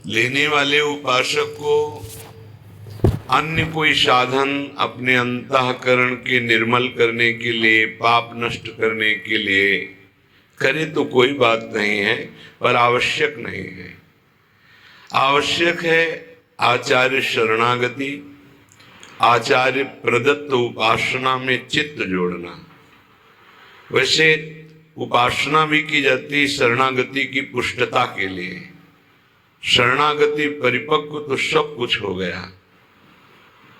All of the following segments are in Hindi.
लेने वाले उपासक को अन्य कोई साधन अपने अंतःकरण के निर्मल करने के लिए, पाप नष्ट करने के लिए करे तो कोई बात नहीं है, पर आवश्यक नहीं है। आवश्यक है आचार्य शरणागति, आचार्य प्रदत्त उपासना में चित्त जोड़ना। वैसे उपासना भी की जाती शरणागति की पुष्टता के लिए। शरणागति परिपक्व तो सब कुछ हो गया।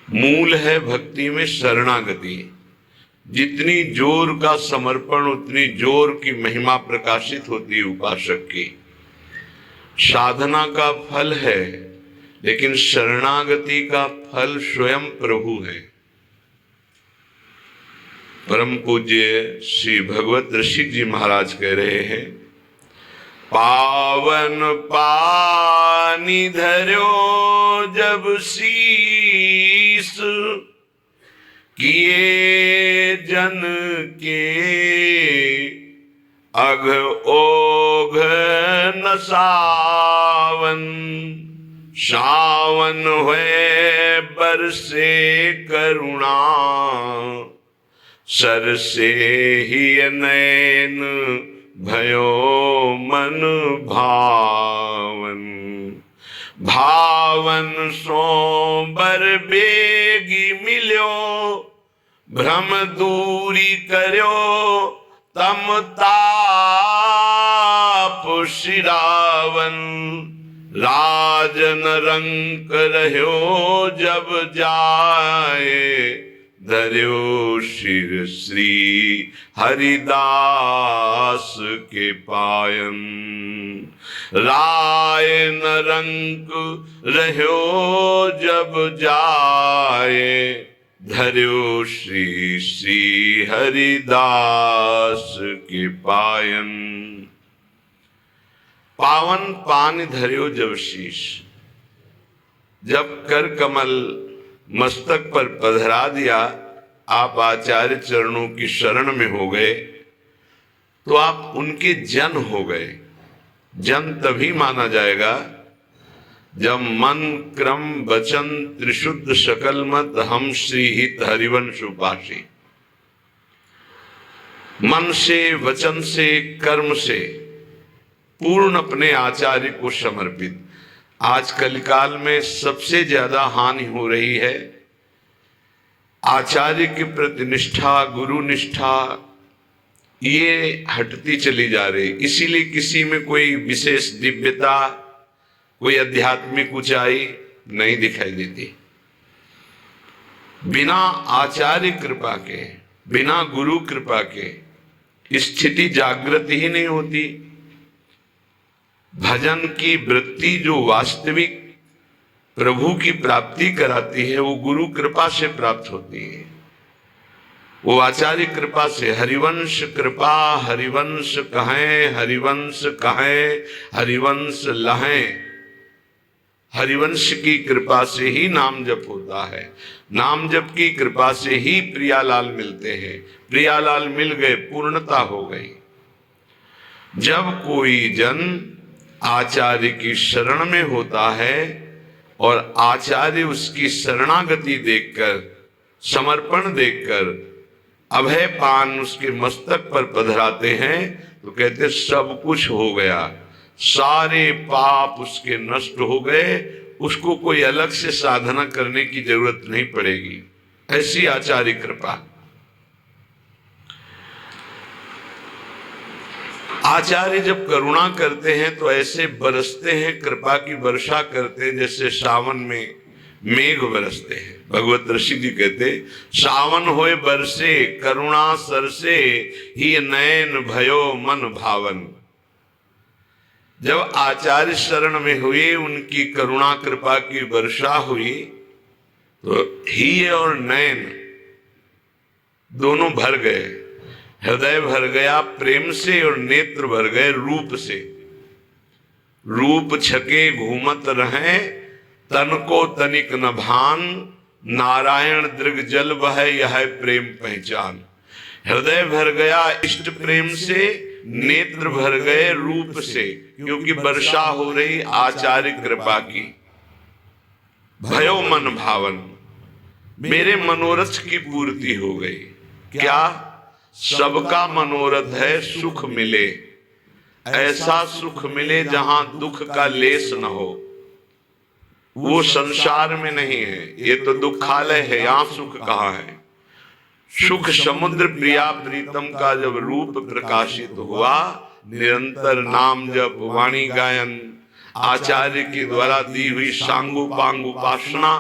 मूल है भक्ति में शरणागति। जितनी जोर का समर्पण उतनी जोर की महिमा प्रकाशित होती है उपासक की। साधना का फल है, लेकिन शरणागति का फल स्वयं प्रभु है। परम पूज्य श्री भगवत ऋषिक जी महाराज कह रहे हैं, पावन पानी धर्यो जब शीस, किए जन के अघ ओघ न सावन। सावन हुए बरसे करुणा, सर से ही नैन भयो मन भावन। भावन सो बर बेगी मिल्यो, भ्रम दूरी कर्यो तम ताप शिरावन। राजन रंक रह्यो जब जाए, धर्यो शिर श्री हरिदास के पायन। राय न रंक रह्यो जब जाए, धर्यो श्री श्री हरिदास के पायन। पावन पान धर्यो जब शीश, जब कर कमल मस्तक पर पधरा दिया, आप आचार्य चरणों की शरण में हो गए, तो आप उनके जन हो गए। जन तभी माना जाएगा जब मन क्रम वचन त्रिशुद्ध सकल मत हम श्री हित हरिवंश उपासी। मन से, वचन से, कर्म से पूर्ण अपने आचार्य को समर्पित। आज कलिकाल में सबसे ज्यादा हानि हो रही है आचार्य के प्रति निष्ठा, गुरु निष्ठा, ये हटती चली जा रही। इसीलिए किसी में कोई विशेष दिव्यता, कोई आध्यात्मिक ऊंचाई नहीं दिखाई देती। बिना आचार्य कृपा के, बिना गुरु कृपा के स्थिति जागृत ही नहीं होती। भजन की वृत्ति जो वास्तविक प्रभु की प्राप्ति कराती है, वो गुरु कृपा से प्राप्त होती है, वो आचार्य कृपा से। हरिवंश कृपा हरिवंश कहें, हरिवंश कहें हरिवंश लहें। हरिवंश की कृपा से ही नाम जप होता है। नाम जप की कृपा से ही प्रियालाल मिलते हैं। प्रियालाल मिल गए, पूर्णता हो गई। जब कोई जन आचार्य की शरण में होता है और आचार्य उसकी शरणागति देखकर, समर्पण देखकर अभय पान उसके मस्तक पर पधराते हैं, तो कहते सब कुछ हो गया, सारे पाप उसके नष्ट हो गए, उसको कोई अलग से साधना करने की जरूरत नहीं पड़ेगी। ऐसी आचार्य कृपा। आचार्य जब करुणा करते हैं तो ऐसे बरसते हैं, कृपा की वर्षा करते हैं जैसे सावन में मेघ बरसते हैं। भगवत ऋषि जी कहते, सावन होए बरसे करुणा सरसे, ही नैन भयो मन भावन। जब आचार्य शरण में हुए, उनकी करुणा कृपा की वर्षा हुई, तो ही और नैन दोनों भर गए। हृदय भर गया प्रेम से और नेत्र भर गए रूप से। रूप छके घूमत रहे, तन को तनिक न भान, नारायण दृग जल बह यह प्रेम पहचान। हृदय भर गया इष्ट प्रेम से नेत्र भर गए रूप से, क्योंकि वर्षा हो रही आचार्य कृपा की। भयो मन भावन, मेरे मनोरथ की पूर्ति हो गई। क्या? सबका मनोरथ है सुख मिले, ऐसा सुख मिले जहां दुख का लेस न हो। वो संसार में नहीं है, ये तो दुखालय है, यहां सुख कहाँ है। सुख समुद्र प्रिया प्रीतम का जब रूप प्रकाशित हुआ, निरंतर नाम जप वाणी गायन आचार्य के द्वारा दी हुई सांगो पांग उपासना,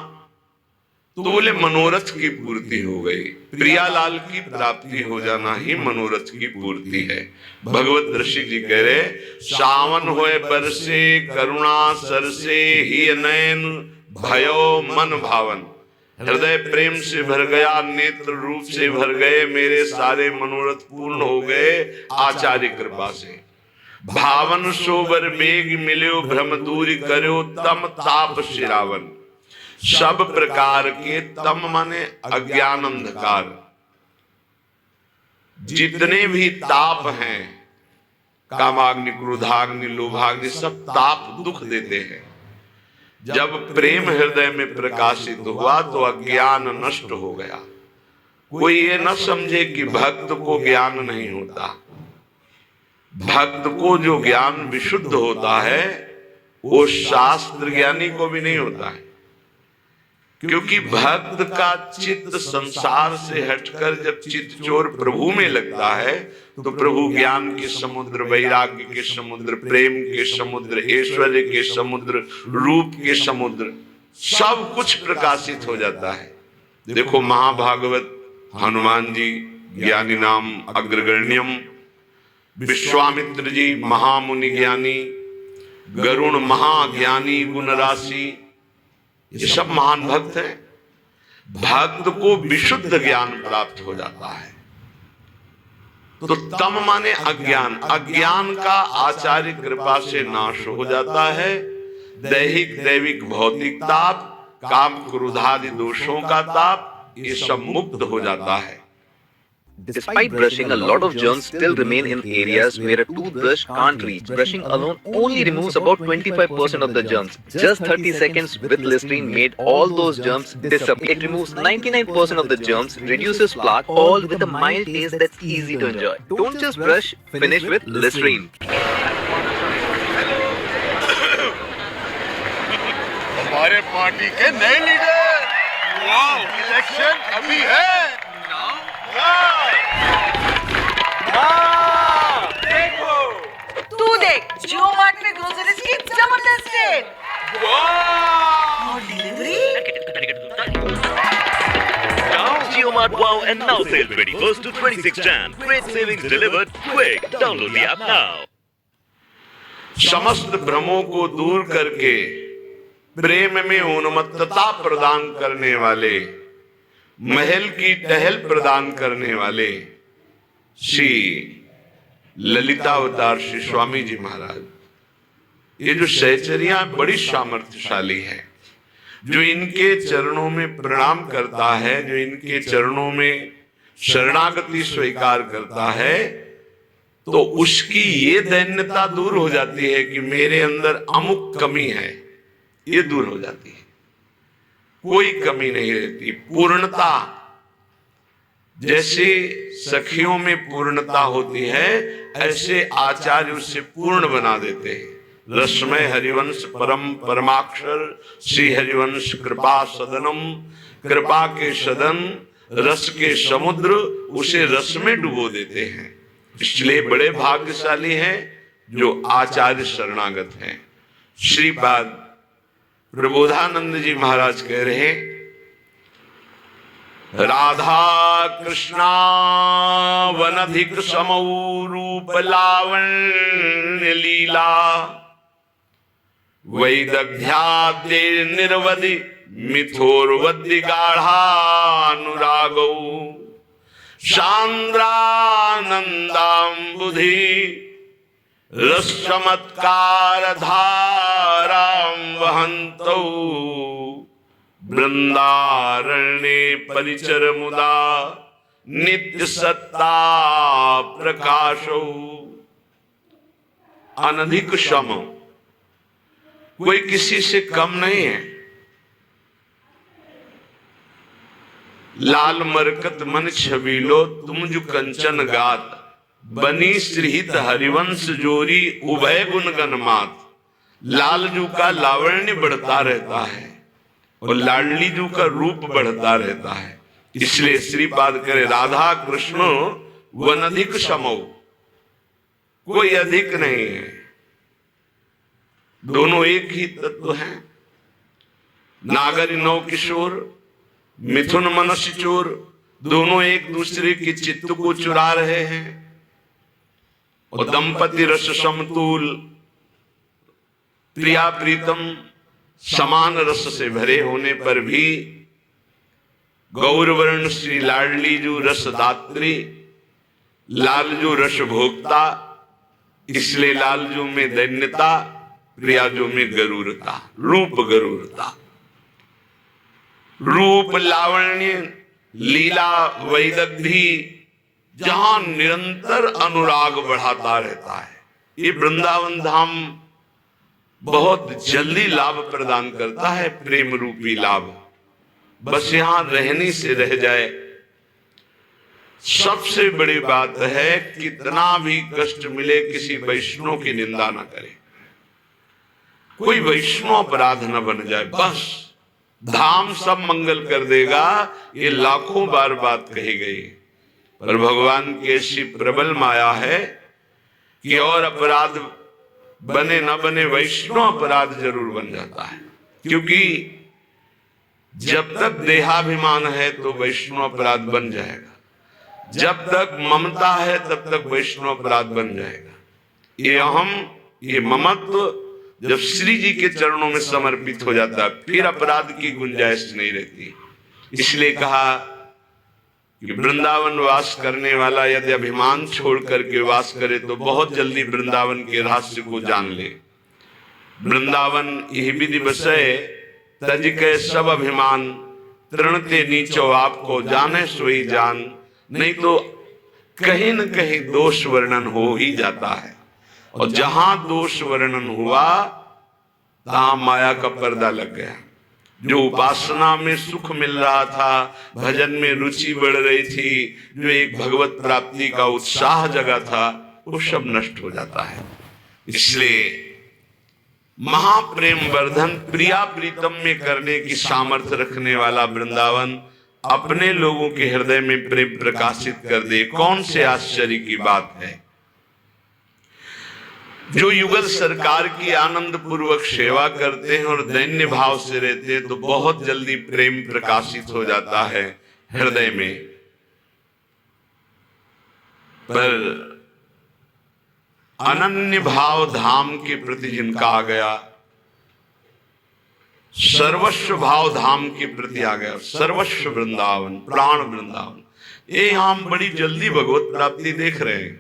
तो बोले मनोरथ की पूर्ति हो गई। प्रियालाल की प्राप्ति हो जाना ही मनोरथ की पूर्ति है। भगवत ऋषि जी कह रहे, सावन होए बरसे करुणा सरसे ही नयन भयो मन भावन। हृदय प्रेम से भर गया, नेत्र रूप से भर गए, मेरे सारे मनोरथ पूर्ण हो गए आचार्य कृपा से। भावन सोबर बेग मिल्यो भ्रम दूर करो तम ताप सिरावन। सब प्रकार के तम माने अज्ञान अंधकार, जितने भी ताप हैं, कामाग्नि क्रोधाग्नि लोभाग्नि, सब ताप दुख देते हैं। जब प्रेम हृदय में प्रकाशित हुआ तो अज्ञान नष्ट हो गया। कोई ये न समझे कि भक्त को ज्ञान नहीं होता। भक्त को जो ज्ञान विशुद्ध होता है वो शास्त्र ज्ञानी को भी नहीं होता है, क्योंकि भक्त का चित्त संसार से हटकर जब चित्त चोर प्रभु में लगता है तो प्रभु ज्ञान के समुद्र, वैराग्य के समुद्र, प्रेम के समुद्र, ऐश्वर्य के समुद्र, रूप के समुद्र, सब कुछ प्रकाशित हो जाता है। देखो महाभागवत, हनुमान जी ज्ञानी नाम अग्रगण्यम, विश्वामित्र जी महामुनि ज्ञानी, गरुण महाज्ञानी गुण राशि, ये सब महान भक्त हैं। भक्त को विशुद्ध ज्ञान प्राप्त हो जाता है। तो तम माने अज्ञान, अज्ञान का आचार्य कृपा से नाश हो जाता है। दैहिक दैविक भौतिक ताप, काम क्रोधादि दोषों का ताप, ये सब मुक्त हो जाता है। Despite brushing, a lot of germs still remain in areas where a toothbrush can't reach. Brushing alone only removes about 25% of the germs. Just 30 seconds with Listerine made all those germs disappear. It removes 99% of the germs, reduces plaque, all with a mild taste that's easy to enjoy. Don't just brush, finish with Listerine. हमारे पार्टी के नए लीडर, इलेक्शन अभी है। तू देख, जियो मार्ट में ग्रोसरीज की जबरदस्त सेल और delivery. JioMart Wow and Now sale 21st to 26 Jan. Great savings delivered quick. Download the app now. समस्त भ्रमों को दूर करके प्रेम में उन्मत्तता प्रदान करने वाले, महल की टहल प्रदान करने वाले श्री ललितावतार श्री स्वामी जी महाराज, ये जो सहचरियां बड़ी सामर्थ्यशाली है। जो इनके चरणों में प्रणाम करता है, जो इनके चरणों में शरणागति स्वीकार करता है, तो उसकी ये दैन्यता दूर हो जाती है कि मेरे अंदर अमुक कमी है, ये दूर हो जाती है। कोई कमी नहीं रहती, पूर्णता। जैसे सखियों में पूर्णता होती है, ऐसे आचार्य उससे पूर्ण बना देते हैं। रसमय हरिवंश परम परमाक्षर श्री हरिवंश कृपा सदनम, कृपा के सदन, रस के समुद्र, उसे रस में डुबो देते हैं। इसलिए बड़े भाग्यशाली हैं जो आचार्य शरणागत हैं। श्रीपाद प्रबोधानंद जी महाराज कह रहे, राधा कृष्णा वनधिक समौ रूप लावण्य लीला, वैदग्ध्याद्य निर्वधि मिथोर्वद्य गाढ़ानुरागौ, सांद्रानंदाम्बुधि रस चमत्कार धारां वहन्तौ, वृंदारण्ये परिचर मुदा नित्य सत्ता प्रकाशौ। अनधिक सम, कोई किसी से कम नहीं है। लाल मरकत मन छबीलो तुम जो कंचन गात, बनी श्रीहित हरिवंश जोरी उभय गुण गणमात। लालजू का लावण्य बढ़ता रहता है और लाडली जू का रूप बढ़ता रहता है, इसलिए श्रीपाद करे राधा कृष्ण वन अधिक समो, कोई अधिक नहीं है, दोनों एक ही तत्व हैं। नागरी नौ किशोर मिथुन मनुष्य चोर, दोनों एक दूसरे के चित्त को चुरा रहे हैं। और दंपति रस समतुल, प्रिया प्रीतम समान रस से भरे होने पर भी गौरवर्ण श्री लाडली जो रसदात्री, लालजू रस भोक्ता, इसलिए लालजू में दैन्यता, प्रियाजू में गरूरता, रूप गरूरता। रूप लावण्य लीला वैदग्धी जहां निरंतर अनुराग बढ़ाता रहता है। ये वृंदावन धाम बहुत जल्दी लाभ प्रदान करता है, प्रेम रूपी लाभ। बस यहां रहने से रह जाए। सबसे बड़ी बात है, कितना भी कष्ट मिले किसी वैष्णव की निंदा ना करे, कोई वैष्णव अपराध न बन जाए। बस धाम सब मंगल कर देगा, ये लाखों बार बात कही गई। पर भगवान की ऐसी प्रबल माया है कि और अपराध बने न बने, वैष्णव अपराध जरूर बन जाता है। क्योंकि जब तक देहाभिमान है तो वैष्णव अपराध बन जाएगा, जब तक ममता है तब तक वैष्णव अपराध बन जाएगा। ये अहम, ये ममत्व जब श्री जी के चरणों में समर्पित हो जाता है, फिर अपराध की गुंजाइश नहीं रहती। इसलिए कहा कि वृंदावन वास करने वाला यदि अभिमान छोड़ करके वास करे तो बहुत जल्दी वृंदावन के रहस्य को जान ले। वृंदावन यही विधि बसय तज के सब अभिमान, तृणते नीचो आपको जाने सोई जान। नहीं तो कहीं न कहीं दोष वर्णन हो ही जाता है, और जहां दोष वर्णन हुआ तहां माया का पर्दा लग गया। जो उपासना में सुख मिल रहा था, भजन में रुचि बढ़ रही थी, जो एक भगवत प्राप्ति का उत्साह जगा था, वो सब नष्ट हो जाता है। इसलिए महाप्रेम वर्धन प्रिया प्रीतम में करने की सामर्थ्य रखने वाला वृंदावन अपने लोगों के हृदय में प्रेम प्रकाशित कर दे, कौन से आश्चर्य की बात है। जो युगल सरकार की आनंद पूर्वक सेवा करते हैं और दैन्य भाव से रहते हैं तो बहुत जल्दी प्रेम प्रकाशित हो जाता है हृदय में। पर अनन्य भाव धाम के प्रति जिनका आ गया, सर्वस्व भाव धाम के प्रति आ गया, सर्वस्व वृंदावन, प्राण वृंदावन, ये हम बड़ी जल्दी भगवत प्राप्ति देख रहे हैं।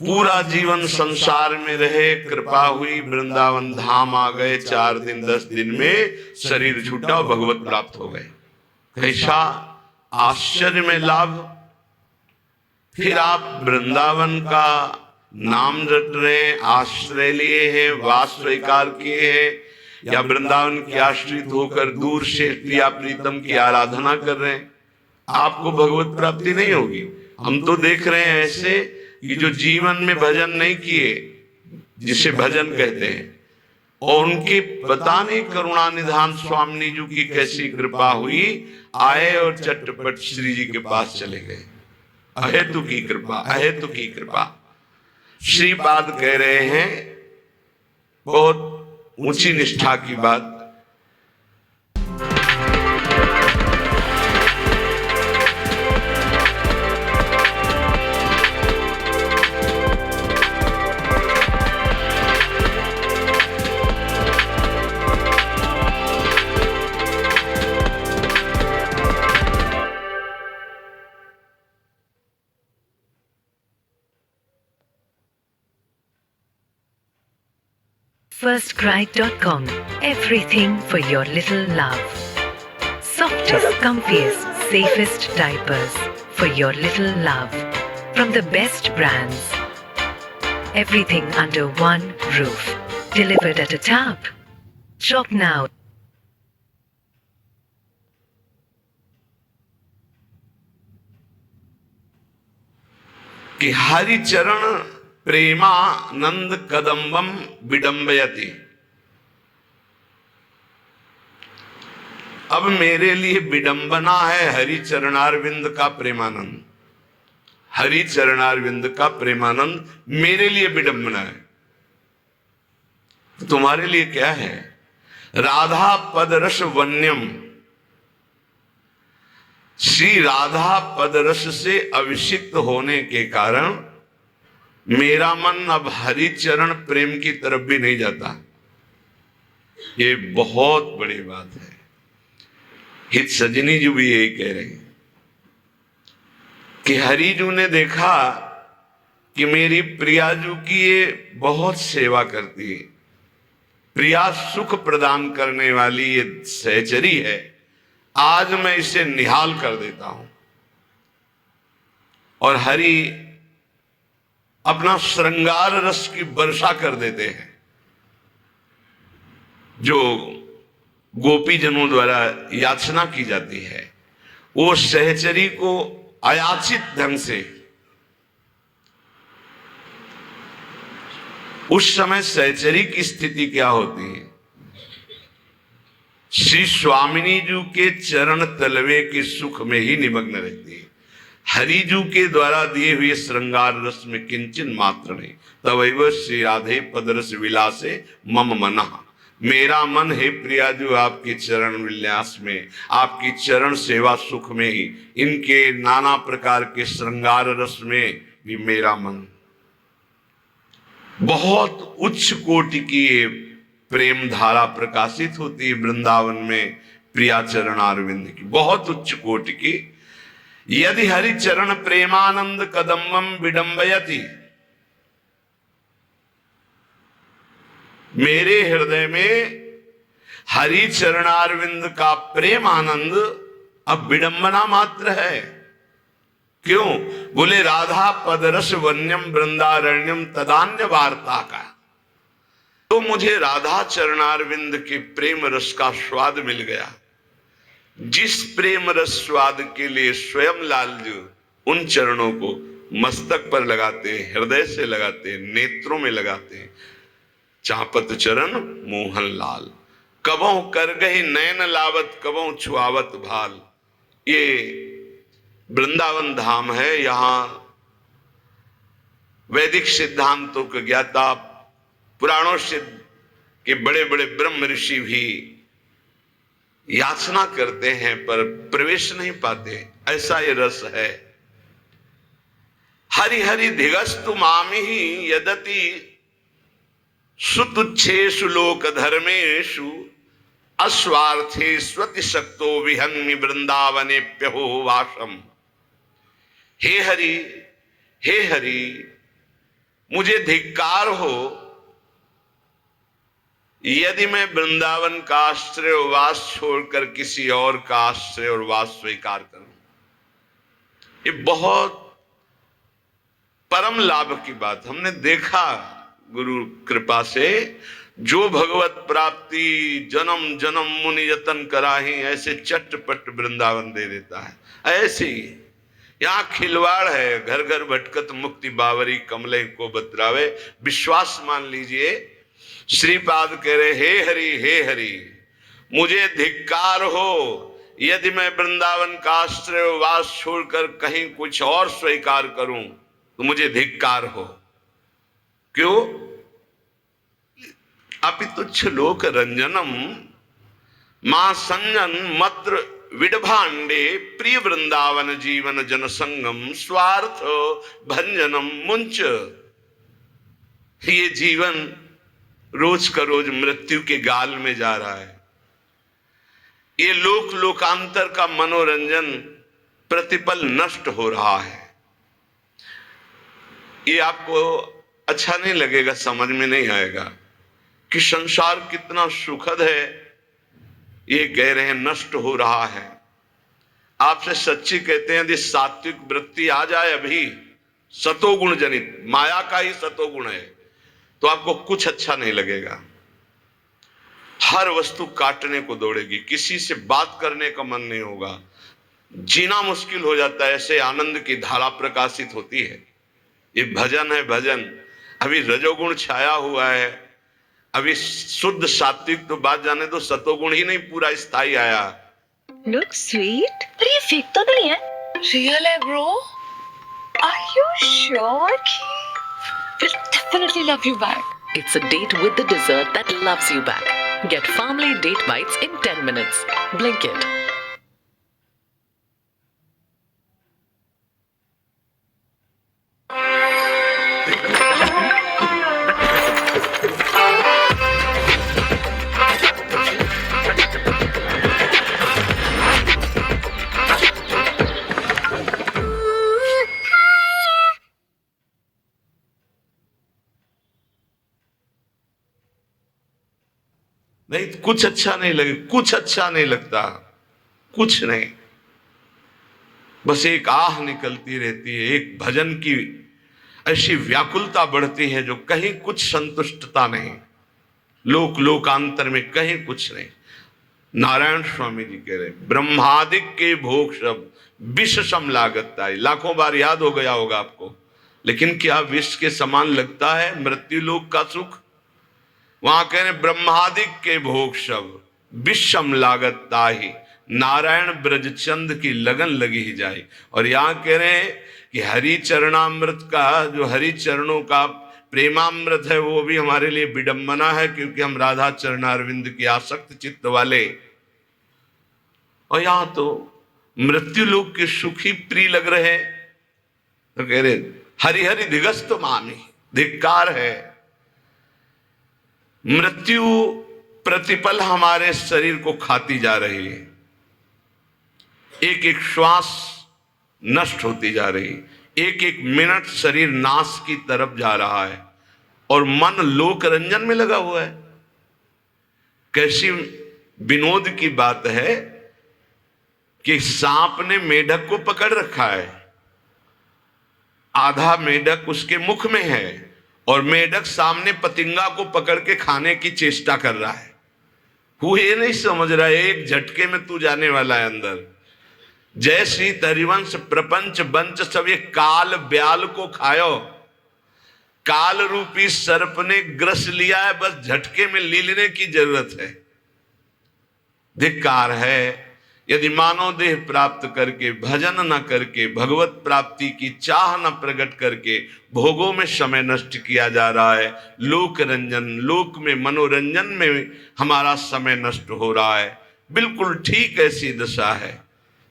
पूरा जीवन संसार में रहे, कृपा हुई, वृंदावन धाम आ गए, 4 दिन 10 दिन में शरीर छूटा, भगवत प्राप्त हो गए। कैसा आश्चर्य में लाभ। फिर आप वृंदावन का नाम रट रहे, आश्रय लिए हैं, वास स्वीकार किए हैं, या वृंदावन के आश्रित होकर दूर से प्रिया प्रीतम की आराधना कर रहे हैं, आपको भगवत प्राप्ति नहीं होगी। हम तो देख रहे हैं ऐसे कि जो जीवन में भजन नहीं किए, जिसे भजन कहते हैं, और उनके पता नहीं करुणा निधान स्वामी जी की कैसी कृपा हुई, आए और चटपट श्री जी के पास चले गए। अहेतु की कृपा, अहेतु की कृपा। श्रीपाद कह रहे हैं बहुत ऊंची निष्ठा की बात। Firstcry.com. Everything for your little love. Softest, comfiest, safest diapers for your little love. From the best brands. Everything under one roof. Delivered at a tap. Shop now. कि हरिचरण प्रेमानंद कदम्बम विडंबयति। अब मेरे लिए विडंबना है हरिचरणारविंद का प्रेमानंद। हरिचरणारविंद का प्रेमानंद मेरे लिए विडंबना है। तुम्हारे लिए क्या है? राधा पदरस वन्यम। श्री राधा पदरस से अभिषिक्त होने के कारण मेरा मन अब हरिचरण प्रेम की तरफ भी नहीं जाता। ये बहुत बड़ी बात है। हित सजनी जी भी यही कह रहे हैं कि हरिजू ने देखा कि मेरी प्रियाजू की ये बहुत सेवा करती है, प्रिया सुख प्रदान करने वाली ये सहचरी है, आज मैं इसे निहाल कर देता हूं। और हरि अपना श्रृंगार रस की वर्षा कर देते हैं, जो गोपीजनों द्वारा याचना की जाती है। वो सहचरी को अयाचित ढंग से, उस समय सहचरी की स्थिति क्या होती है? श्री स्वामिनी जी के चरण तलवे के सुख में ही निमग्न रहती है। हरिजू के द्वारा दिए हुए श्रृंगार रस में किंचन मात्र नहीं। तवैव श्री राधे पदरस विलासे मम मनः। मेरा मन है प्रियाजू आपके चरण विन्यास में, आपकी चरण सेवा सुख में ही, इनके नाना प्रकार के श्रृंगार रस में भी मेरा मन। बहुत उच्च कोटि की प्रेम धारा प्रकाशित होती है वृंदावन में प्रिया चरण अरविंद की, बहुत उच्च कोटि की। यदि हरि चरण प्रेमानंद कदम्बम विडंबयति। मेरे हृदय में हरि चरणारविंद का प्रेम आनंद अब विडंबना मात्र है। क्यों? बोले राधा पदरस वन्यम वृंदारण्यम तदान्य वार्ता का। तो मुझे राधा चरणारविंद के प्रेम रस का स्वाद मिल गया, जिस प्रेम रस स्वाद के लिए स्वयं लालजू उन चरणों को मस्तक पर लगाते, हृदय से लगाते, नेत्रों में लगाते। चापत चरण मोहन लाल, कबों कर गई नयन लावत, कबों छुआवत भाल। ये वृंदावन धाम है। यहां वैदिक सिद्धांतों के ज्ञाता, पुराणों से के बड़े बड़े ब्रह्म ऋषि भी याचना करते हैं पर प्रवेश नहीं पाते। ऐसा ये रस है। हरि हरि धिगस्तु मामिहि यदति सुतुच्छेषु लोक धर्मेषु अस्वार्थे स्वति शक्तो विहन्मि वृंदावने प्यहो वासम। हे हरि मुझे धिक्कार हो यदि मैं वृंदावन का आश्रय और वास छोड़कर किसी और का आश्रय और वास स्वीकार करूं। ये बहुत परम लाभ की बात हमने देखा गुरु कृपा से। जो भगवत प्राप्ति जन्म जन्म मुनि यतन कराही, ऐसे चटपट वृंदावन दे देता है। ऐसे ही यहाँ खिलवाड़ है। घर घर भटकत मुक्ति बावरी कमले को बतरावे। विश्वास मान लीजिए। श्रीपाद कह रहे हे हरि मुझे धिक्कार हो यदि मैं वृंदावन का आश्रय वास छोड़कर कहीं कुछ और स्वीकार करूं तो मुझे धिक्कार हो। क्यों? अपितुच्छ लोक रंजनम मां संजन मत्र विडभांडे प्रिय वृंदावन जीवन जन संगम स्वार्थ भंजनम मुंच। ये जीवन रोज का रोज मृत्यु के गाल में जा रहा है। ये लोक लोकांतर का मनोरंजन प्रतिपल नष्ट हो रहा है। ये आपको अच्छा नहीं लगेगा, समझ में नहीं आएगा कि संसार कितना सुखद है। ये कह रहे हैं नष्ट हो रहा है। आपसे सच्ची कहते हैं यदि सात्विक वृत्ति आ जाए अभी सतोगुण जनित, माया का ही सतोगुण है, तो आपको कुछ अच्छा नहीं लगेगा। हर वस्तु काटने को दौड़ेगी, किसी से बात करने का मन नहीं होगा, जीना मुश्किल हो जाता है, ऐसे आनंद की धारा प्रकाशित होती है। ये भजन है भजन। अभी रजोगुण छाया हुआ है, अभी शुद्ध सात्विक तो बात जाने दो, सतोगुण ही नहीं पूरा स्थायी आया। Looks sweet. पर ये फेक तो नहीं है? Real है bro? Are you sure कि Will definitely love you back. It's a date with the dessert that loves you back. Get Farmley Date Bites in 10 minutes. Blinkit. नहीं, कुछ अच्छा नहीं लगे, कुछ अच्छा नहीं लगता, कुछ नहीं, बस एक आह निकलती रहती है, एक भजन की ऐसी व्याकुलता बढ़ती है जो कहीं कुछ संतुष्टता नहीं, लोक लोकांतर में कहीं कुछ नहीं। नारायण स्वामी जी कह रहे, ब्रह्मादिक के भोग सब विष सम लागता है। लाखों बार याद हो गया होगा आपको, लेकिन क्या विष के समान लगता है मृत्यु लोक का सुख? वहां कह रहे ब्रह्मादिक के भोग सब विषम लागत ताहि, नारायण ब्रजचंद की लगन लगी ही जाए। और यहां कह रहे हैं कि हरि चरणामृत का, जो हरि चरणों का प्रेमामृत है, वो भी हमारे लिए विडंबना है, क्योंकि हम राधा चरणारविंद की आसक्त चित्त वाले। और यहां तो मृत्यु लोक के सुख ही प्रिय लग रहे, तो कह रहे हरि हरि दिगस्त मामी, धिक्कार है। मृत्यु प्रतिपल हमारे शरीर को खाती जा रही है, एक एक श्वास नष्ट होती जा रही, एक एक मिनट शरीर नाश की तरफ जा रहा है, और मन लोक रंजन में लगा हुआ है। कैसी विनोद की बात है कि सांप ने मेढक को पकड़ रखा है, आधा मेढक उसके मुख में है, और मेढक सामने पतिंगा को पकड़ के खाने की चेष्टा कर रहा है। वो ये नहीं समझ रहा है एक झटके में तू जाने वाला है अंदर। जय श्री हरिवंश प्रपंच बंच सब ये काल ब्याल को खायो, काल रूपी सर्प ने ग्रस लिया है, बस झटके में लीलने की जरूरत है। धिक्कार है यदि मानव देह प्राप्त करके, भजन न करके, भगवत प्राप्ति की चाह न प्रकट करके भोगों में समय नष्ट किया जा रहा है, लोक रंजन, लोक में मनोरंजन में हमारा समय नष्ट हो रहा है। बिल्कुल ठीक ऐसी दशा है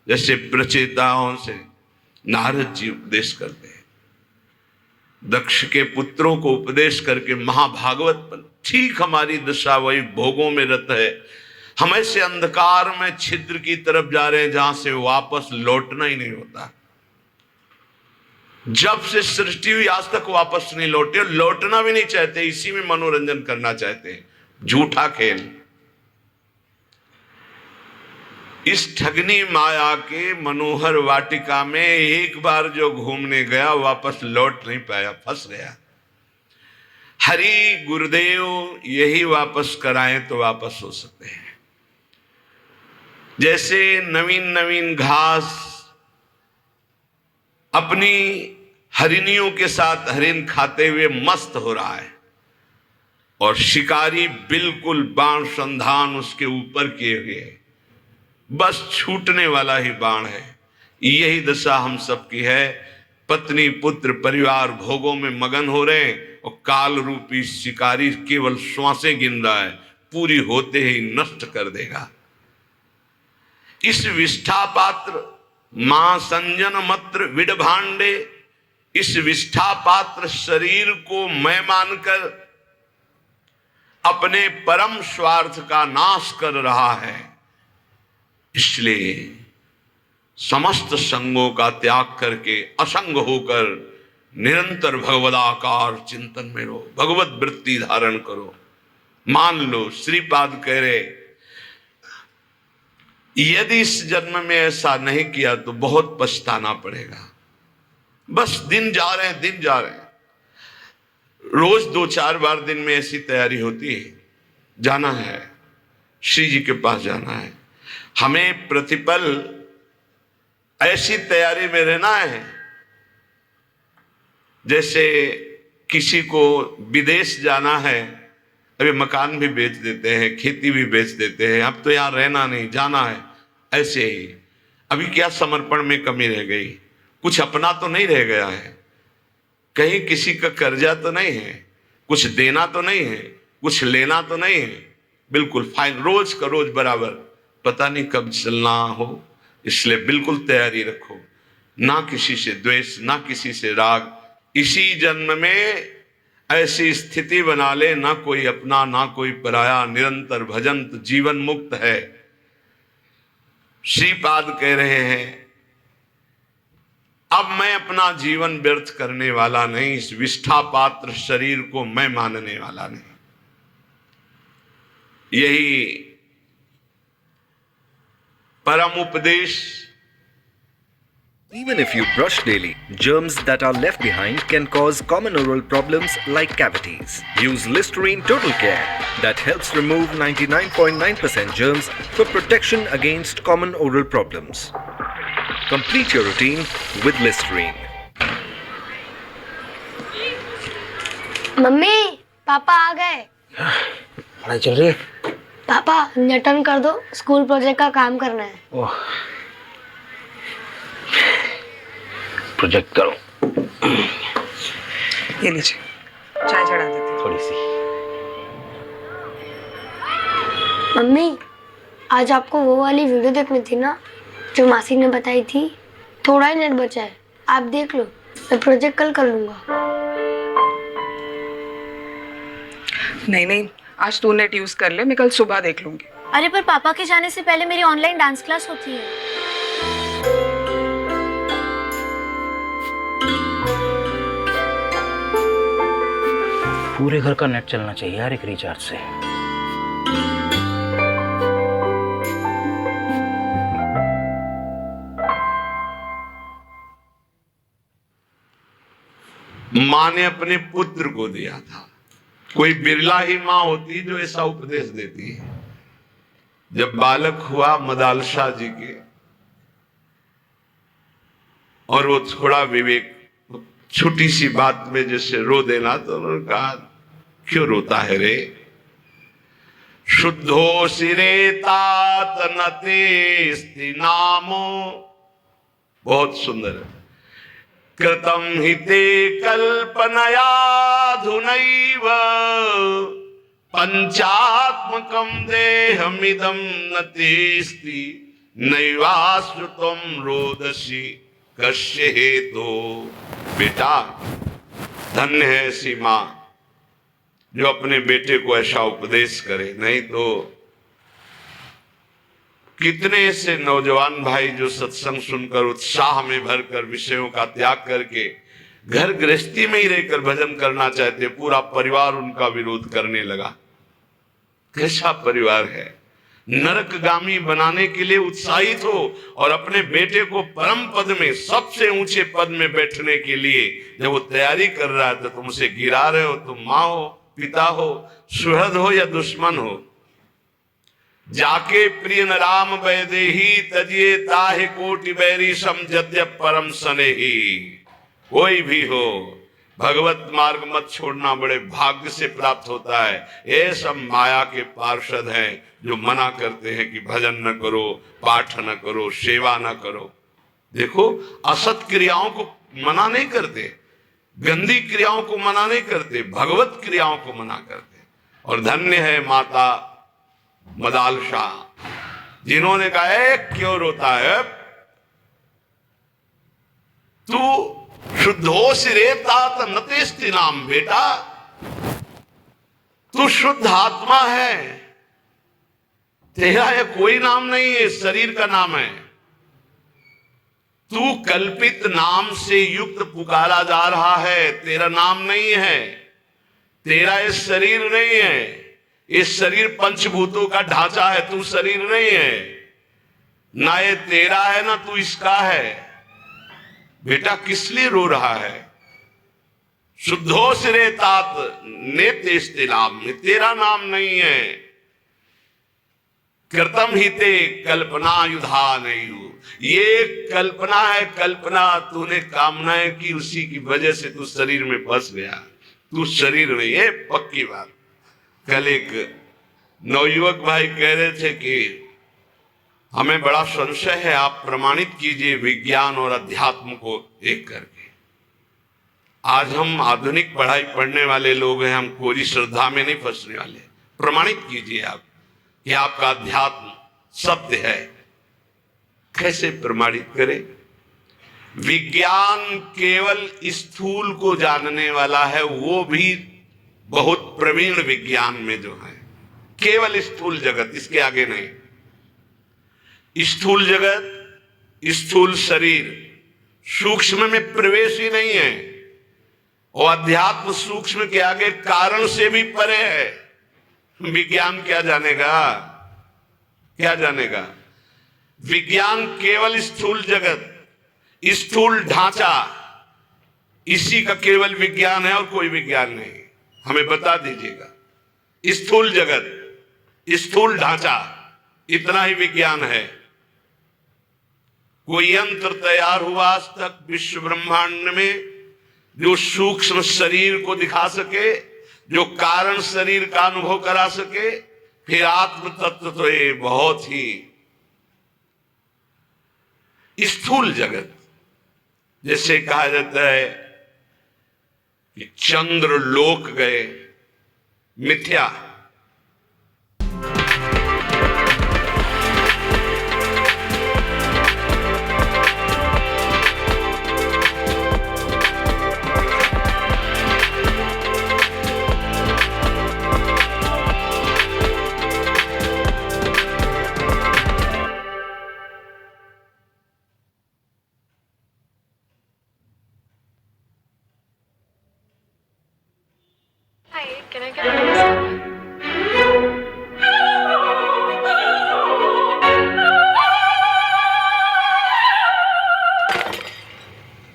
जैसे प्रचेताओं से नारद जी उपदेश करते हैं, दक्ष के पुत्रों को उपदेश करके महाभागवत पर। ठीक हमारी दशा वही भोगों में रत है, हम ऐसे अंधकार में छिद्र की तरफ जा रहे हैं जहां से वापस लौटना ही नहीं होता। जब से सृष्टि हुई आज तक वापस नहीं लौटे, लौटना भी नहीं चाहते, इसी में मनोरंजन करना चाहते हैं। झूठा खेल। इस ठगनी माया के मनोहर वाटिका में एक बार जो घूमने गया वापस लौट नहीं पाया, फंस गया। हरि गुरुदेव यही वापस कराएं तो वापस हो सकते हैं। जैसे नवीन नवीन घास अपनी हरिणियों के साथ हरिन खाते हुए मस्त हो रहा है, और शिकारी बिल्कुल बाण संधान उसके ऊपर किए हुए, बस छूटने वाला ही बाण है। यही दशा हम सबकी है। पत्नी पुत्र परिवार भोगों में मगन हो रहे हैं, और काल रूपी शिकारी केवल श्वासें गिन रहा है, पूरी होते ही नष्ट कर देगा। इस विष्ठा पात्र मां संजन मत्र विड भांडे, इस विष्ठा पात्र शरीर को मैं मानकर अपने परम स्वार्थ का नाश कर रहा है। इसलिए समस्त संगों का त्याग करके असंग होकर निरंतर भगवदाकार चिंतन में रहो, भगवत वृत्ति धारण करो। मान लो श्रीपाद कह रहे, यदि इस जन्म में ऐसा नहीं किया तो बहुत पछताना पड़ेगा। बस दिन जा रहे हैं, दिन जा रहे हैं। रोज 2-4 बार दिन में ऐसी तैयारी होती है, जाना है, श्री जी के पास जाना है। हमें प्रतिपल ऐसी तैयारी में रहना है जैसे किसी को विदेश जाना है, अभी मकान भी बेच देते हैं, खेती भी बेच देते हैं, अब तो यहाँ रहना नहीं, जाना है। ऐसे ही अभी क्या समर्पण में कमी रह गई? कुछ अपना तो नहीं रह गया है, कहीं किसी का कर्जा तो नहीं है, कुछ देना तो नहीं है, कुछ लेना तो नहीं है, बिल्कुल फाइन, रोज का रोज बराबर। पता नहीं कब चलना हो, इसलिए बिल्कुल तैयारी रखो। ना किसी से द्वेष, ना किसी से राग। इसी जन्म में ऐसी स्थिति बना ले, ना कोई अपना ना कोई पराया, निरंतर भजन तो जीवन मुक्त है। श्रीपाद कह रहे हैं, अब मैं अपना जीवन व्यर्थ करने वाला नहीं, इस विष्ठा पात्र शरीर को मैं मानने वाला नहीं। यही परम उपदेश। Even if you brush daily, germs that are left behind can cause common oral problems like cavities. Use Listerine Total Care that helps remove 99.9% germs for protection against common oral problems. Complete your routine with Listerine. Mummy, पापा आ गए। पढ़ाई चल रही है? पापा रिटर्न कर दो, स्कूल प्रोजेक्ट का काम करना है। ओह, प्रोजेक्ट करो। ये लीजिए, चाय चढ़ा देते हैं। थोड़ी सी। मम्मी, आज आपको वो वाली वीडियो देखनी थी ना जो मासी ने बताई थी? थोड़ा ही नेट बचा है, आप देख लो, मैं प्रोजेक्ट कल कर लूंगा। नहीं, आज तू नेट यूज कर ले, मैं कल सुबह देख लूंगी। अरे पर पापा के जाने से पहले मेरी ऑनलाइन डांस क्लास होती है। पूरे घर का नेट चलना चाहिए यार एक रिचार्ज से। माँ ने अपने पुत्र को दिया था। कोई बिरला ही माँ होती जो ऐसा उपदेश देती है। जब बालक हुआ मदालशा जी के, और वो थोड़ा विवेक, छोटी सी बात में जैसे रो देना, तो उन्होंने कहा क्यों रोता है रे? शुद्धो सिरे तात नतेस्ति नामो, बहुत सुंदर है। कृतम हिते कल्पनया धुनैव पंचात्मकम देहमिदं न तेस्ति नैवाश्रुतम रोदसी कश्य हेतो। बेटा, धन्य है ऐसी मां जो अपने बेटे को ऐसा उपदेश करे। नहीं तो कितने से नौजवान भाई जो सत्संग सुनकर उत्साह में भरकर विषयों का त्याग करके घर गृहस्थी में ही रहकर भजन करना चाहते, पूरा परिवार उनका विरोध करने लगा। कैसा परिवार है? नरकगामी बनाने के लिए उत्साहित हो और अपने बेटे को परम पद में, सबसे ऊंचे पद में बैठने के लिए जब वो तैयारी कर रहा है तो तुम उसे गिरा रहे हो। तुम माँ हो, पिता हो, सुहृद हो या दुश्मन हो। जाके प्रिय न राम वैदेही तजिए ताहि कोटि बैरी समझद्य परम सनेही। कोई भी हो, भगवत मार्ग मत छोड़ना, बड़े भाग्य से प्राप्त होता है। ये सब माया के पार्षद हैं जो मना करते हैं कि भजन न करो, पाठ न करो, सेवा न करो। देखो, असत क्रियाओं को मना नहीं करते, गंदी क्रियाओं को मना नहीं करते, भगवत क्रियाओं को मना करते। और धन्य है माता मदालशा जिन्होंने कहा क्यों रोता है तू? शुद्धो सिरे तात नतेस्ति नाम। बेटा, तू शुद्ध आत्मा है, तेरा ये कोई नाम नहीं है, शरीर का नाम है। तू कल्पित नाम से युक्त पुकारा जा रहा है, तेरा नाम नहीं है, तेरा ये शरीर नहीं है। इस शरीर पंचभूतों का ढांचा है, तू शरीर नहीं है। ना ये तेरा है ना तू इसका है। बेटा किस लिए रो रहा है? शुद्धोस रे तात ने तेस्ते लाभ में तेरा नाम नहीं है। कृतम ही ते कल्पना युधा नहीं, ये कल्पना है, कल्पना तूने कामनाएं की, उसी की वजह से तू शरीर में फंस गया। तू शरीर नहीं है, पक्की बात। कल एक नवयुवक भाई कह रहे थे कि हमें बड़ा संशय है, आप प्रमाणित कीजिए विज्ञान और अध्यात्म को एक करके। आज हम आधुनिक पढ़ाई पढ़ने वाले लोग हैं, हम कोई श्रद्धा में नहीं फंसने वाले। प्रमाणित कीजिए आप कि आपका अध्यात्म सत्य है। कैसे प्रमाणित करें? विज्ञान केवल स्थूल को जानने वाला है, वो भी बहुत प्रवीण विज्ञान में जो है, केवल स्थूल जगत, इसके आगे नहीं। स्थूल जगत, स्थूल शरीर, सूक्ष्म में प्रवेश ही नहीं है। और अध्यात्म सूक्ष्म के आगे कारण से भी परे है। विज्ञान क्या जानेगा? क्या जानेगा? विज्ञान केवल स्थूल जगत, स्थूल ढांचा, इसी का केवल विज्ञान है और कोई विज्ञान नहीं। हमें बता दीजिएगा। स्थूल जगत, स्थूल ढांचा, इतना ही विज्ञान है। कोई यंत्र तैयार हुआ आज तक विश्व ब्रह्मांड में जो सूक्ष्म शरीर को दिखा सके, जो कारण शरीर का अनुभव करा सके? फिर आत्म तत्व तो ये बहुत ही स्थूल जगत। जैसे कहा जाता है कि चंद्र लोक गए, मिथ्या। Can I get a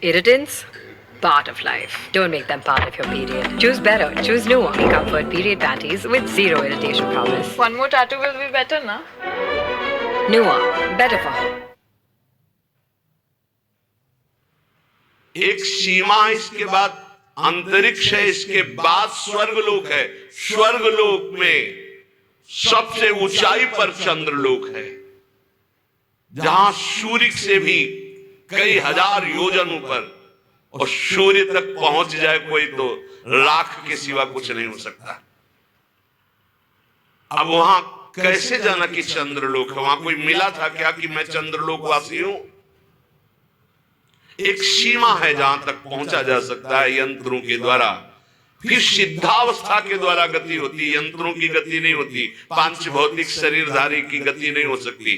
Irritants? Part of life. Don't make them part of your period. Choose better. Choose Nua Comfort Period Panties with zero irritation promise. One more tattoo will be better, na? Nua. Better for her. एक सीमा, इसके बाद अंतरिक्ष है, इसके बाद स्वर्गलोक है। स्वर्गलोक में सबसे ऊंचाई पर चंद्रलोक है, जहां सूर्य से भी कई हजार योजन ऊपर, और सूर्य तक पहुंच जाए कोई तो राख के सिवा कुछ नहीं हो सकता। अब वहां कैसे जाना कि चंद्रलोक है? वहां कोई मिला था क्या कि मैं चंद्रलोक वासी हूं? एक सीमा है जहां तक पहुंचा जा सकता है यंत्रों के द्वारा। फिर सिद्धावस्था के द्वारा गति होती, यंत्रों की गति नहीं होती, पांच भौतिक शरीरधारी की गति नहीं हो सकती।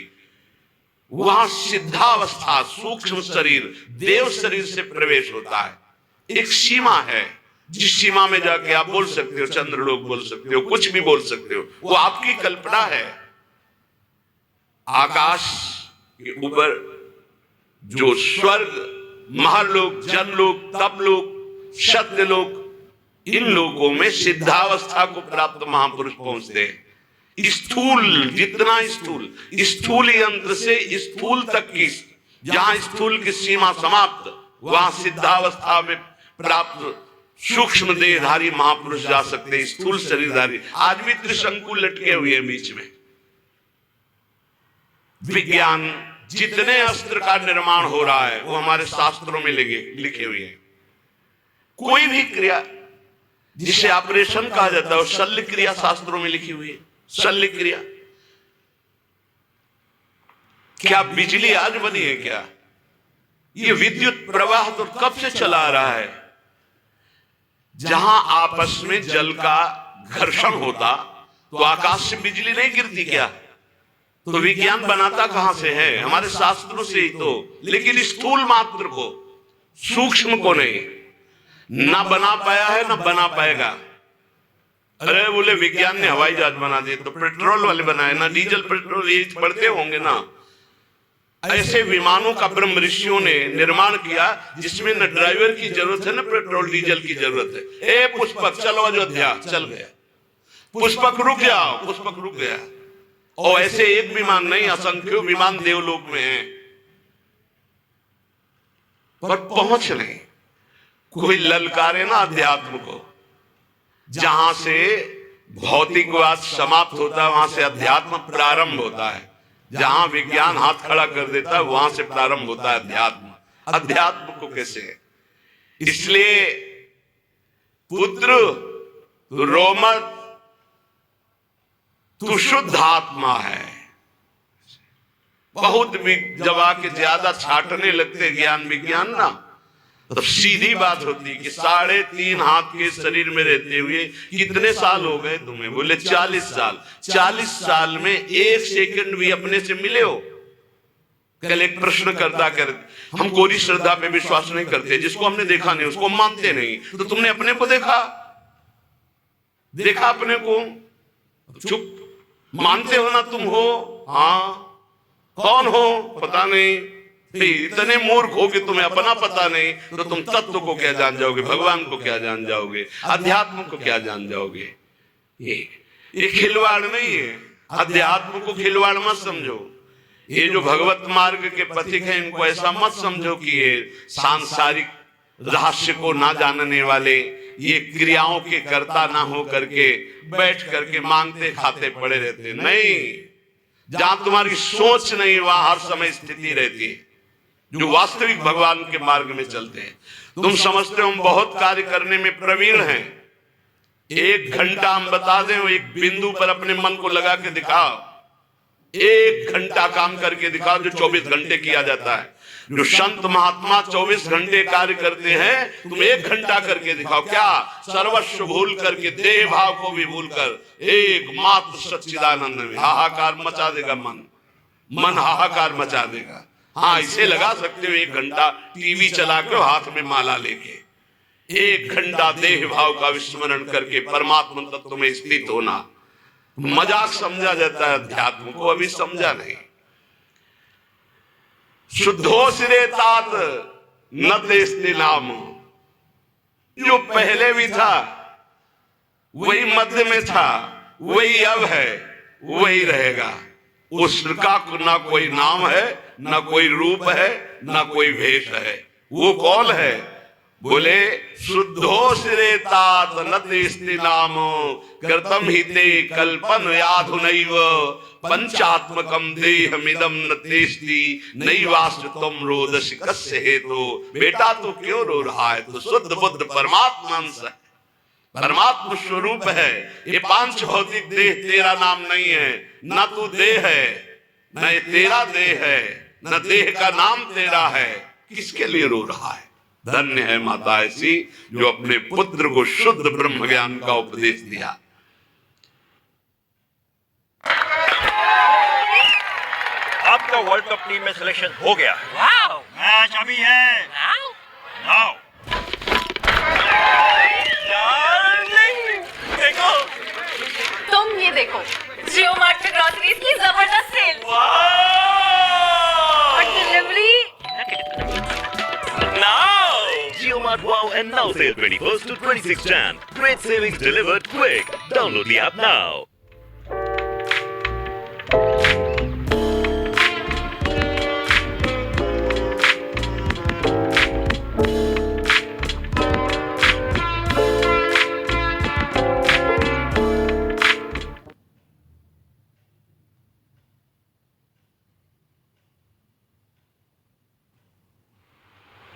वहां सिद्धावस्था, सूक्ष्म शरीर, देव शरीर से प्रवेश होता है। एक सीमा है, जिस सीमा में जाके आप बोल सकते हो चंद्रलोक, बोल सकते हो, कुछ भी बोल सकते हो, वो आपकी कल्पना है। आकाश के ऊपर जो स्वर्ग, महालोक, जनलोक, तपलोक, सत्यलोक, इन लोगों में सिद्धावस्था को प्राप्त महापुरुष पहुंचते हैं। स्थूल, जितना स्थूल, स्थूल यंत्र से स्थूल तक की, जहां स्थूल की सीमा समाप्त, वहां सिद्धावस्था में प्राप्त सूक्ष्म देहधारी महापुरुष जा सकते हैं। स्थूल शरीरधारी आज भी त्रिशंकु लटके हुए हैं बीच में। विज्ञान, जितने अस्त्र का निर्माण हो रहा है वो हमारे शास्त्रों में लिखे हुए हैं। कोई भी क्रिया जिसे ऑपरेशन कहा जाता है वो शल्य क्रिया शास्त्रों में लिखी हुई है। शल्य क्रिया क्या बिजली आज बनी है क्या? ये विद्युत प्रवाह तो कब से चला आ रहा है। जहां आपस में जल का घर्षण होता तो आकाश से बिजली नहीं गिरती क्या? तो विज्ञान बनाता कहां से है? हमारे शास्त्रों से ही तो। लेकिन स्थूल मात्र को, सूक्ष्म को नहीं, ना बना पाया है ना बना पाएगा। अरे बोले विज्ञान ने हवाई जहाज बना दिए, तो पेट्रोल वाले बनाए ना, डीजल पेट्रोल ये पढ़ते होंगे ना। ऐसे विमानों का ब्रह्म ऋषियों ने निर्माण किया जिसमें न ड्राइवर की जरूरत है न पेट्रोल डीजल की जरूरत है। ए पुष्पक चलो अयोध्या, चल गया। पुष्पक रुक जाओ, पुष्पक रुक गया। और ऐसे एक विमान नहीं, असंख्यों विमान देवलोक में हैं, पर पहुंच नहीं। कोई ललकारे ना अध्यात्म को। जहां से भौतिकवाद समाप्त होता है वहां से अध्यात्म प्रारंभ होता है। जहां विज्ञान हाथ खड़ा कर देता है वहां से प्रारंभ होता है अध्यात्म। अध्यात्म को कैसे? इसलिए पुत्र रोमत तू शुद्ध आत्मा है। बहुत भी जब आके ज्यादा छाटने लगते ज्ञान विज्ञान ना, तो सीधी बात होती कि 3.5 हाथ के शरीर में रहते हुए कितने साल हो गए तुम्हें? बोले 40 साल। 40 साल में 1 सेकंड भी अपने से मिले हो? कल एक प्रश्न करता कर, हम कोई श्रद्धा पे विश्वास नहीं करते, जिसको हमने देखा नहीं उसको मानते नहीं। तो तुमने अपने को देखा? देखा अपने को? चुप। मानते हो ना तुम हो? हाँ। कौन हो? पता नहीं। इतने मूर्ख हो कि तुम्हें अपना पता नहीं, तो तुम तत्व को क्या जान जाओगे? भगवान को क्या जान जाओगे? अध्यात्म को क्या जान जाओगे? ये खिलवाड़ नहीं है। अध्यात्म को खिलवाड़ मत समझो। ये जो भगवत मार्ग के पथिक हैं इनको ऐसा मत समझो कि ये सांसारिक रहस्य को ना जानने वाले, ये क्रियाओं के कर्ता ना हो करके बैठ करके मांगते खाते पड़े रहते। नहीं, जहां तुम्हारी सोच नहीं वहां हर समय स्थिति रहती है। जो वास्तविक भगवान के मार्ग में चलते हैं, तुम समझते हो हम बहुत कार्य करने में प्रवीण हैं। 1 घंटा हम बता दें, एक बिंदु पर अपने मन को लगा के दिखाओ। 1 घंटा काम करके दिखाओ जो 24 घंटे किया जाता है। जो संत महात्मा 24 घंटे कार्य करते हैं, तुम 1 घंटा करके दिखाओ। क्या? सर्वस्व भूल करके, देह भाव को भी भूल कर एकमात्र सच्चिदानंद में हाहाकार मचा देगा। मन हाहाकार मचा देगा। हाँ, इसे लगा सकते हो 1 घंटा टीवी चला के हाथ में माला लेके। 1 घंटा देह भाव का विस्मरण करके परमात्मा तत्व में स्थित होना मजाक समझा जाता है, अध्यात्म को अभी समझा नहीं। शुद्धो सिरे तात न तेस्ते नाम। जो पहले भी था वही मध्य में था, वही अब है, वही रहेगा। उसका ना कोई नाम है, ना कोई रूप है, ना कोई भेष है। वो कौन है? बोले शुद्धो सिरे तात न तेस्ते नाम कृतम ही ते कल्पन याधुनैव पंचात्मकम देहमिदम न तेस्ति नैवास्त्वम रोदसी कस्य हेतु। बेटा तू क्यों रो रहा है? तो शुद्ध बुद्ध परमात्मा अंश है, परमात्मा स्वरूप है। ये 5 भौतिक देह तेरा नाम नहीं है। न तू देह है, न ये तेरा देह है, न देह का नाम तेरा है। किसके लिए रो रहा है? धन्य है माता ऐसी जो अपने पुत्र को शुद्ध ब्रह्म ज्ञान का उपदेश दिया। आपका वर्ल्ड कप टीम में सिलेक्शन हो गया। Wow! मैच अभी है। नाउ देखो, तुम ये देखो, जियो मार्ट पे ग्रोसरीज की जबरदस्त सेल और delivery now JioMart Wow and Now sale 21st to 26 Jan. Great savings delivered quick. Download the app now.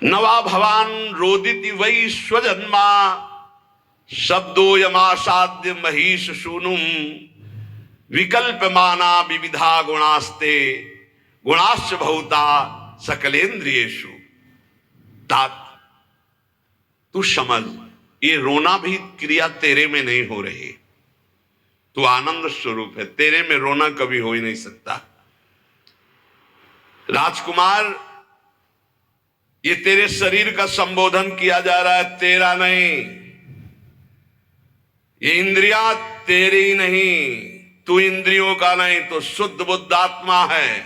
नवा भवान रोदिति वै स्वजन्मा शब्दो यमासाद्य महिष सूनुम विकल्पमाना विविधा गुणास्ते गुणाश्च बहुता सकलेन्द्रियेषु। तात तू समझ, ये रोना भी क्रिया तेरे में नहीं हो रही। तू आनंद स्वरूप है, तेरे में रोना कभी हो ही नहीं सकता। राजकुमार, ये तेरे शरीर का संबोधन किया जा रहा है, तेरा नहीं। ये इंद्रियां तेरी नहीं, तू इंद्रियों का नहीं, तो शुद्ध बुद्ध आत्मा है।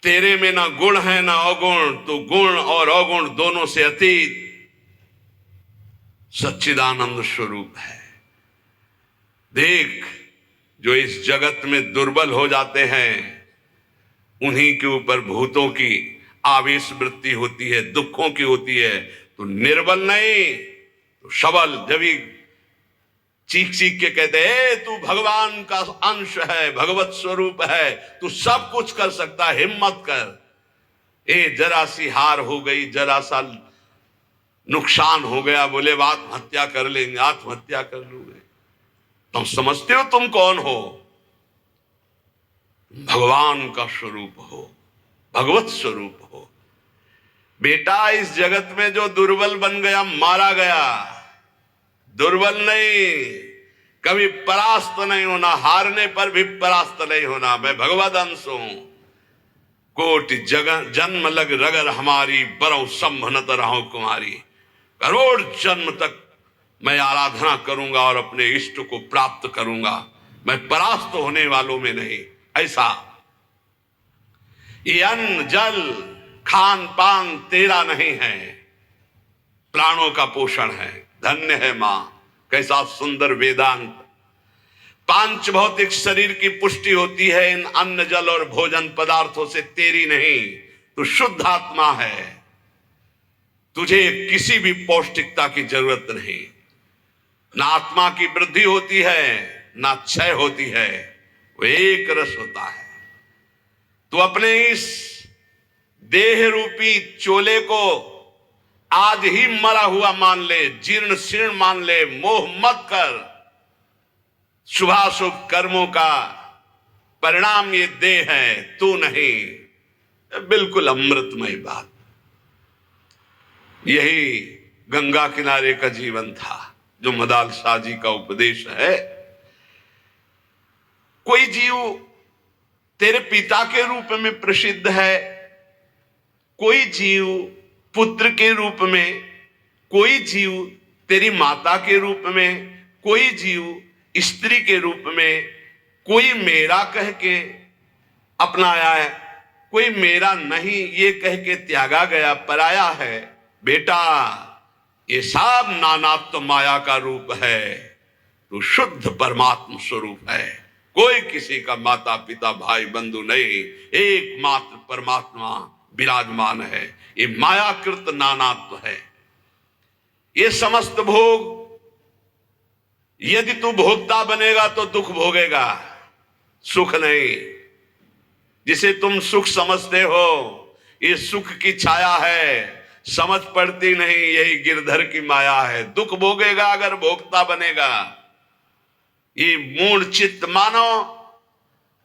तेरे में ना गुण है ना अवगुण, तो गुण और अवगुण दोनों से अतीत सच्चिदानंद स्वरूप है। देख, जो इस जगत में दुर्बल हो जाते हैं उन्हीं के ऊपर भूतों की आवेश वृत्ति होती है, दुखों की होती है। तो निर्बल नहीं तो सबल। जब ही चीख चीख के कहते हैं तू भगवान का अंश है, भगवत स्वरूप है, तू सब कुछ कर सकता है, हिम्मत कर। जरा सी हार हो गई, जरा सा नुकसान हो गया, बोले आत्महत्या कर लेंगे, आत्महत्या कर लूंगे। तुम समझते हो तुम कौन हो? भगवान का स्वरूप हो, भगवत स्वरूप हो। बेटा, इस जगत में जो दुर्बल बन गया मारा गया, दुर्बल नहीं, कभी परास्त नहीं होना, हारने पर भी परास्त नहीं होना। मैं भगवद अंश हूं। कोटि जगह जन्म लग रगर हमारी, बरौ संभनत रहो कुमारी। करोड़ जन्म तक मैं आराधना करूंगा और अपने इष्ट को प्राप्त करूंगा, मैं परास्त होने वालों में नहीं। ऐसा ये अन्न जल खान पान तेरा नहीं है, प्राणों का पोषण है। धन्य है मां, कैसा सुंदर वेदांत। पांच भौतिक शरीर की पुष्टि होती है इन अन्न जल और भोजन पदार्थों से, तेरी नहीं। तू शुद्ध आत्मा है, तुझे किसी भी पौष्टिकता की जरूरत नहीं। ना आत्मा की वृद्धि होती है ना क्षय होती है, वो एक रस होता है। तू अपने इस देह रूपी चोले को आज ही मरा हुआ मान ले, जीर्ण शीर्ण मान ले, मोह मत कर। शुभाशुभ कर्मों का परिणाम ये देह है, तू नहीं। बिल्कुल अमृतमय बात। यही गंगा किनारे का जीवन था जो मदाल शाह जी का उपदेश है। कोई जीव तेरे पिता के रूप में प्रसिद्ध है, कोई जीव पुत्र के रूप में, कोई जीव तेरी माता के रूप में, कोई जीव स्त्री के रूप में, कोई मेरा कह के अपनाया है, कोई मेरा नहीं ये कह के त्यागा गया, पराया है। बेटा, ये सब नानात्व माया का रूप है, तो शुद्ध परमात्मा स्वरूप है। कोई किसी का माता पिता भाई बंधु नहीं, एकमात्र परमात्मा विराजमान है। ये मायाकृत नानात्व है। ये समस्त भोग, यदि तू भोक्ता बनेगा तो दुख भोगेगा, सुख नहीं। जिसे तुम सुख समझते हो ये सुख की छाया है, समझ पड़ती नहीं, यही गिरधर की माया है। दुख भोगेगा अगर भोक्ता बनेगा। ये मूढ़ चित्त मानो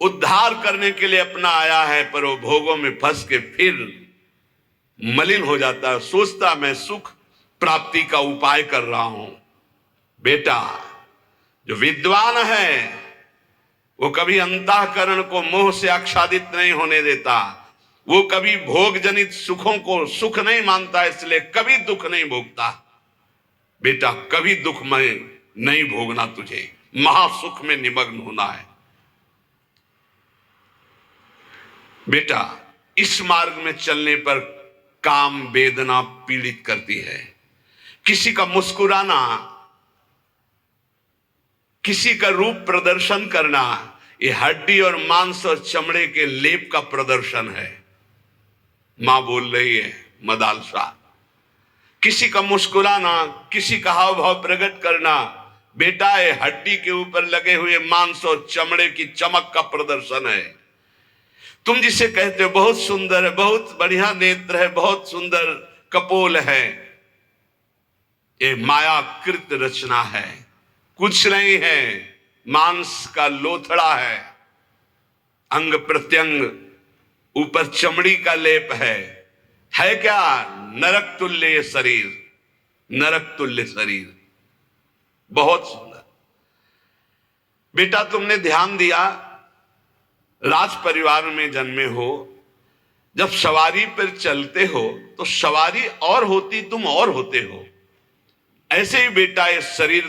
उद्धार करने के लिए अपना आया है, पर वो भोगों में फंस के फिर मलिन हो जाता है, सोचता मैं सुख प्राप्ति का उपाय कर रहा हूं। बेटा, जो विद्वान है वो कभी अंतःकरण को मोह से आच्छादित नहीं होने देता, वो कभी भोग जनित सुखों को सुख नहीं मानता, इसलिए कभी दुख नहीं भोगता। बेटा, कभी दुख में नहीं भोगना, तुझे महासुख में निमग्न होना है। बेटा, इस मार्ग में चलने पर काम वेदना पीड़ित करती है। किसी का मुस्कुराना, किसी का रूप प्रदर्शन करना, ये हड्डी और मांस और चमड़े के लेप का प्रदर्शन है। मां बोल रही है मदाल शाह। किसी का मुस्कुराना, किसी का हाव भाव प्रकट करना, बेटा ये हड्डी के ऊपर लगे हुए मांस और चमड़े की चमक का प्रदर्शन है। तुम जिसे कहते हो बहुत सुंदर है, बहुत बढ़िया नेत्र है, बहुत सुंदर कपोल है, ये मायाकृत रचना है, कुछ नहीं है। मांस का लोथड़ा है, अंग प्रत्यंग ऊपर चमड़ी का लेप है क्या? नरक तुल्य शरीर, नरक तुल्य शरीर, बहुत सुंदर। बेटा, तुमने ध्यान दिया, राज परिवार में जन्मे हो, जब सवारी पर चलते हो तो सवारी और होती, तुम और होते हो। ऐसे ही बेटा, ये शरीर